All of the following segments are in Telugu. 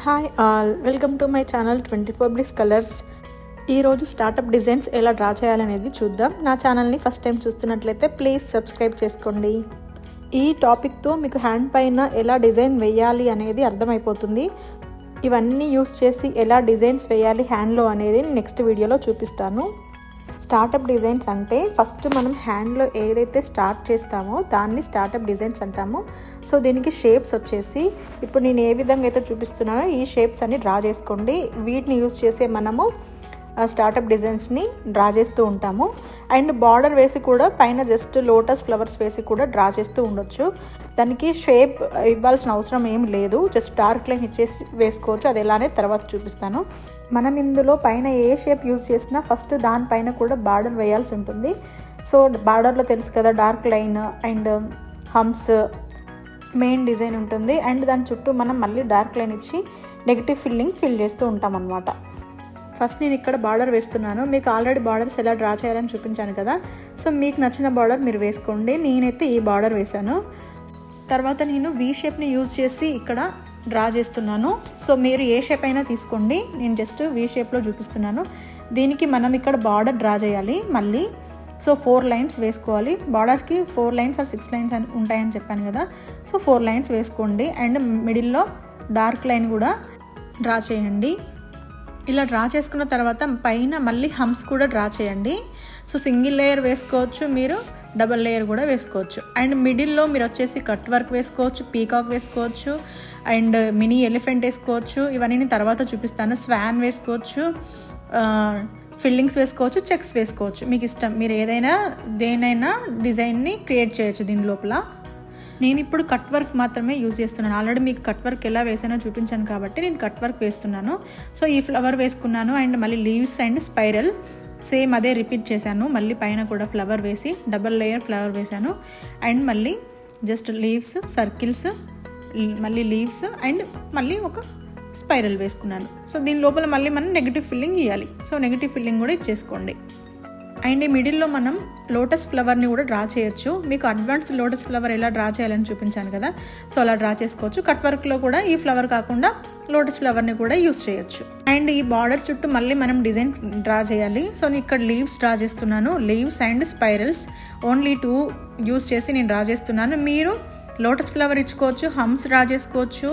Hi all, welcome to my channel 24 Bliss colours. ఈరోజు స్టార్టప్ డిజైన్స్ ఎలా డ్రా చేయాలనేది చూద్దాం. నా ఛానల్ని ఫస్ట్ టైం చూస్తున్నట్లయితే ప్లీజ్ సబ్స్క్రైబ్ చేసుకోండి. ఈ టాపిక్తో మీకు హ్యాండ్ పైన ఎలా డిజైన్ వేయాలి అనేది అర్థమైపోతుంది. ఇవన్నీ యూస్ చేసి ఎలా డిజైన్స్ వేయాలి హ్యాండ్లో అనేది నెక్స్ట్ వీడియోలో చూపిస్తాను. స్టార్టప్ డిజైన్స్ అంటే ఫస్ట్ మనం హ్యాండ్లో ఏదైతే స్టార్ట్ చేస్తామో దాన్ని స్టార్టప్ డిజైన్స్ అంటాము. సో దీనికి షేప్స్ వచ్చేసి ఇప్పుడు నేను ఏ విధంగా అయితే చూపిస్తున్నానో ఈ షేప్స్ అన్ని డ్రా చేసుకోండి. వీటిని యూజ్ చేసే మనము స్టార్టప్ డిజైన్స్ని డ్రా చేస్తూ ఉంటాము. అండ్ బార్డర్ వేసి కూడా పైన జస్ట్ లోటస్ ఫ్లవర్స్ వేసి కూడా డ్రా చేస్తూ ఉండొచ్చు. దానికి షేప్ ఇవ్వాల్సిన అవసరం ఏం లేదు, జస్ట్ డార్క్ లైన్ ఇచ్చేసి వేసుకోవచ్చు. అది ఎలానే తర్వాత చూపిస్తాను. మనం ఇందులో పైన ఏ షేప్ యూజ్ చేసినా ఫస్ట్ దానిపైన కూడా బార్డర్ వేయాల్సి ఉంటుంది. సో బార్డర్లో తెలుసు కదా, dark line and humps main design ఉంటుంది. అండ్ దాని చుట్టూ మనం మళ్ళీ డార్క్ లైన్ ఇచ్చి నెగిటివ్ ఫిల్ చేస్తూ ఉంటాం అన్నమాట. ఫస్ట్ నేను ఇక్కడ బార్డర్ వేస్తున్నాను. మీకు ఆల్రెడీ బార్డర్స్ ఎలా డ్రా చేయాలని చూపించాను కదా, సో మీకు నచ్చిన బార్డర్ మీరు వేసుకోండి. నేనైతే ఈ బార్డర్ వేశాను. తర్వాత నేను వీ షేప్ని యూజ్ చేసి ఇక్కడ డ్రా చేస్తున్నాను. సో మీరు ఏ షేప్ అయినా తీసుకోండి, నేను జస్ట్ వీ షేప్లో చూపిస్తున్నాను. దీనికి మనం ఇక్కడ బార్డర్ డ్రా చేయాలి మళ్ళీ. సో 4 లైన్స్ వేసుకోవాలి. బార్డర్స్కి 4 లైన్స్ ఆర్ 6 లైన్స్ అని ఉంటాయని చెప్పాను కదా, సో 4 లైన్స్ వేసుకోండి. అండ్ మిడిల్లో డార్క్ లైన్ కూడా డ్రా చేయండి. ఇలా డ్రా చేసుకున్న తర్వాత పైన మళ్ళీ హంప్స్ కూడా డ్రా చేయండి. సో సింగిల్ లేయర్ వేసుకోవచ్చు, మీరు డబల్ లేయర్ కూడా వేసుకోవచ్చు. అండ్ మిడిల్లో మీరు వచ్చేసి కట్ వర్క్ వేసుకోవచ్చు, పీకాక్ వేసుకోవచ్చు, అండ్ మినీ ఎలిఫెంట్ వేసుకోవచ్చు. ఇవన్నీ నేను తర్వాత చూపిస్తాను. స్వాన్ వేసుకోవచ్చు, ఫిల్లింగ్స్ వేసుకోవచ్చు, చెక్స్ వేసుకోవచ్చు. మీకు ఇష్టం, మీరు ఏదైనా దేనైనా డిజైన్ని క్రియేట్ చేయొచ్చు దీని లోపల. నేను ఇప్పుడు కట్ వర్క్ మాత్రమే యూజ్ చేస్తున్నాను. ఆల్రెడీ మీకు కట్ వర్క్ ఎలా వేసానో చూపించాను కాబట్టి నేను కట్ వర్క్ వేస్తున్నాను. సో ఈ ఫ్లవర్ వేసుకున్నాను. అండ్ మళ్ళీ లీవ్స్ అండ్ స్పైరల్ సేమ్ అదే రిపీట్ చేశాను. మళ్ళీ పైన కూడా ఫ్లవర్ వేసి డబల్ లేయర్ ఫ్లవర్ వేశాను. అండ్ మళ్ళీ జస్ట్ లీవ్స్, సర్కిల్స్, మళ్ళీ లీవ్స్ అండ్ మళ్ళీ ఒక స్పైరల్ వేసుకున్నాను. సో దీని లోపల మళ్ళీ మనం నెగిటివ్ ఫిల్లింగ్ ఇవ్వాలి. సో నెగిటివ్ ఫిల్లింగ్ కూడా ఇచ్చేసుకోండి. అండ్ ఈ మిడిల్లో మనం లోటస్ ఫ్లవర్ని కూడా డ్రా చేయొచ్చు. మీకు అడ్వాన్స్డ్ లోటస్ ఫ్లవర్ ఎలా డ్రా చేయాలని చూపించాను కదా, సో అలా డ్రా చేసుకోవచ్చు. కట్ వర్క్లో కూడా ఈ ఫ్లవర్ కాకుండా లోటస్ ఫ్లవర్ని కూడా యూస్ చేయొచ్చు. అండ్ ఈ బార్డర్ చుట్టూ మళ్ళీ మనం డిజైన్ డ్రా చేయాలి. సో నేను ఇక్కడ లీవ్స్ డ్రా చేస్తున్నాను. Leaves and spirals only 2 use చేసి నేను డ్రా చేస్తున్నాను. మీరు లోటస్ ఫ్లవర్ ఇచ్చుకోవచ్చు, హంప్స్ డ్రా చేసుకోవచ్చు,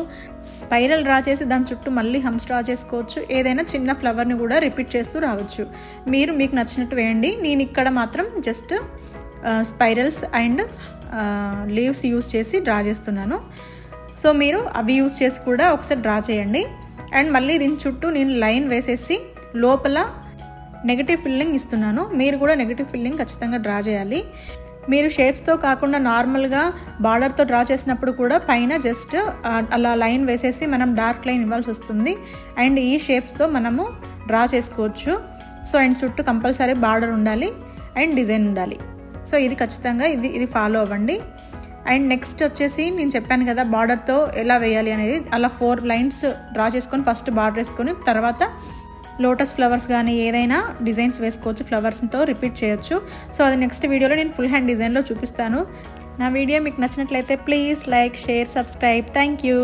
స్పైరల్ డ్రా చేసి దాని చుట్టూ మళ్ళీ హంప్స్ డ్రా చేసుకోవచ్చు. ఏదైనా చిన్న ఫ్లవర్ని కూడా రిపీట్ చేస్తూ రావచ్చు. మీరు మీకు నచ్చినట్టు వేయండి. నేను ఇక్కడ మాత్రం just spirals and leaves use చేసి డ్రా చేస్తున్నాను. సో మీరు అవి యూస్ చేసి కూడా ఒకసారి డ్రా చేయండి. అండ్ మళ్ళీ దీని చుట్టూ నేను లైన్ వేసేసి లోపల నెగిటివ్ ఫిల్లింగ్ ఇస్తున్నాను. మీరు కూడా నెగిటివ్ ఫిల్లింగ్ ఖచ్చితంగా డ్రా చేయాలి. మీరు షేప్స్తో కాకుండా నార్మల్గా బార్డర్తో డ్రా చేసినప్పుడు కూడా పైన జస్ట్ అలా లైన్ వేసేసి మనం డార్క్ లైన్ ఇవ్వాల్సి వస్తుంది. అండ్ ఈ షేప్స్తో మనము డ్రా చేసుకోవచ్చు. సో అండ్ చుట్టూ కంపల్సరీ బార్డర్ ఉండాలి అండ్ డిజైన్ ఉండాలి. సో ఇది ఖచ్చితంగా ఇది ఫాలో అవ్వండి. అండ్ నెక్స్ట్ వచ్చేసి నేను చెప్పాను కదా బార్డర్తో ఎలా వేయాలి అనేది, అలా 4 లైన్స్ డ్రా చేసుకొని ఫస్ట్ బార్డర్ వేసుకొని తర్వాత లోటస్ ఫ్లవర్స్ కానీ ఏదైనా డిజైన్స్ వేసుకోవచ్చు. ఫ్లవర్స్తో రిపీట్ చేయొచ్చు. సో అది నెక్స్ట్ వీడియోలో నేను ఫుల్ హ్యాండ్ డిజైన్లో చూపిస్తాను. నా వీడియో మీకు నచ్చినట్లయితే please like, share, subscribe. Thank you.